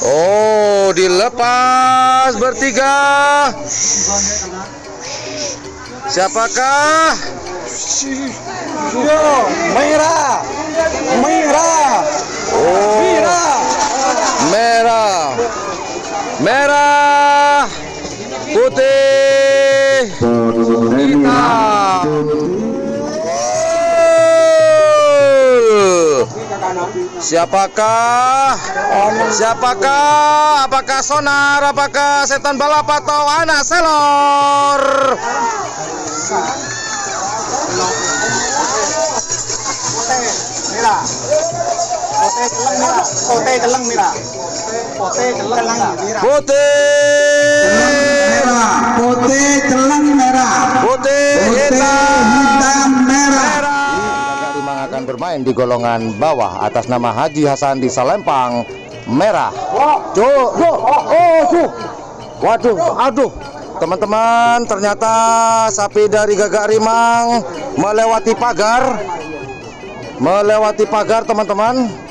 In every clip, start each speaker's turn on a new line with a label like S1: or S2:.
S1: Oh, dilepas bertiga. Siapakah?
S2: Merah.
S1: Oh, merah. Merah, putih, hitam. Siapakah? Apakah Sonar? Apakah Setan Balap atau anak Selor?
S2: Putih celeng merah.
S1: Putih
S2: Hitam merah.
S1: Rimang akan bermain di golongan bawah atas nama Haji Hasan di Salempang merah. Waduh, aduh. Teman-teman, ternyata sapi dari Gagak Rimang melewati pagar. Teman-teman.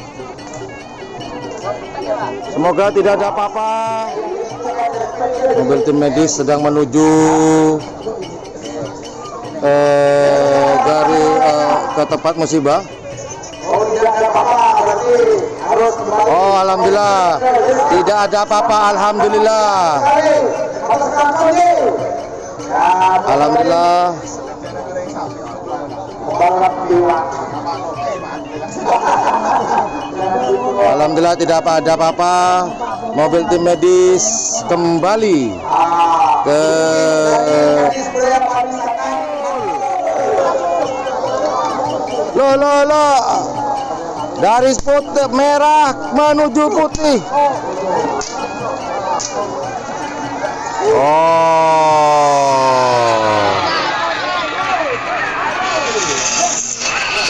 S1: Semoga tidak ada apa-apa. Mobil tim medis sedang menuju ke tempat musibah. Oh, alhamdulillah. Tidak ada apa-apa, alhamdulillah. Alhamdulillah. Alhamdulillah tidak ada apa-apa. Mobil tim medis kembali ke lo dari putih merah menuju putih.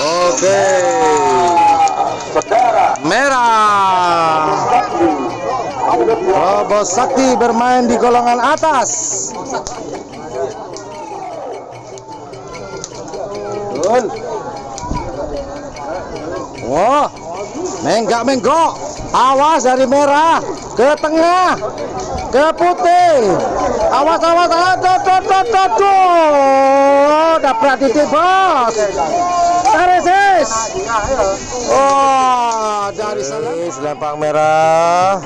S1: Oke. Merah. Bos Sakti bermain di golongan atas. Wah, menggok. Awas dari merah ke tengah, ke putih. Awas. Dapat titik bos. Teresis. Oh, dari Selempang merah.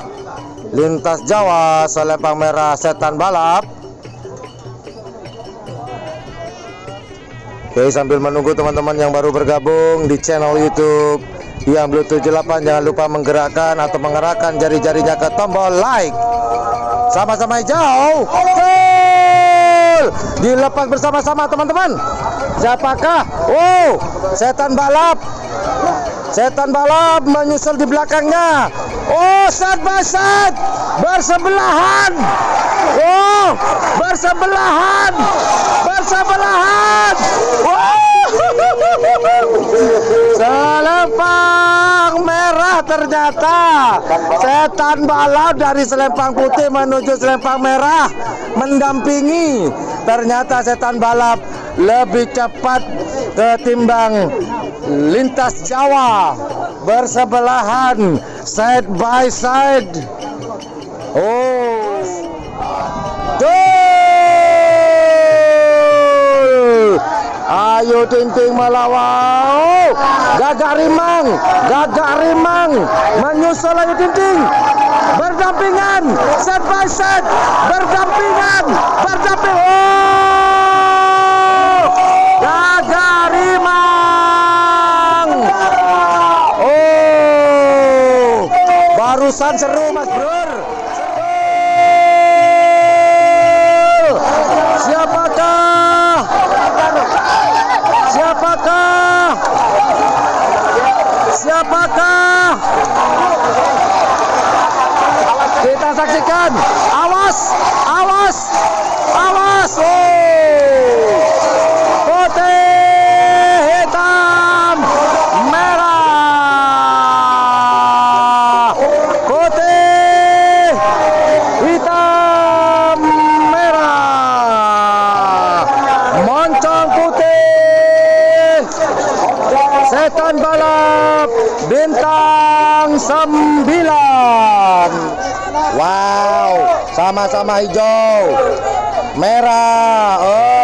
S1: Lintas Jawa, Selempang merah, Setan Balap. Oke, sambil menunggu teman-teman yang baru bergabung di channel YouTube yang Blue 78, jangan lupa menggerakkan atau mengerahkan jari-jarinya ke tombol like. Sama-sama hijau. Dilepas bersama-sama teman-teman. Siapakah? Oh, Setan Balap. Setan Balap menyusul di belakangnya. Oh, side by side bersebelahan. Oh, bersebelahan. Selempang merah ternyata Setan Balap dari Selempang putih menuju Selempang merah mendampingi. Ternyata Setan Balap lebih cepat ketimbang Lintas Jawa, bersebelahan, side by side. Oh, ayo Tinting melawan. Gagak Rimang menyusul. Ayo Tinting berdampingan, side by side, berdampingan. Oh, Gagak Rimang. Oh, barusan seru Mas Bro. Siapakah? Kita saksikan. Awas. Oh, putih, hitam, merah. Putih, hitam, merah. Moncong putih. Setan balap bintang 9. Wow, sama-sama hijau, merah. Oh.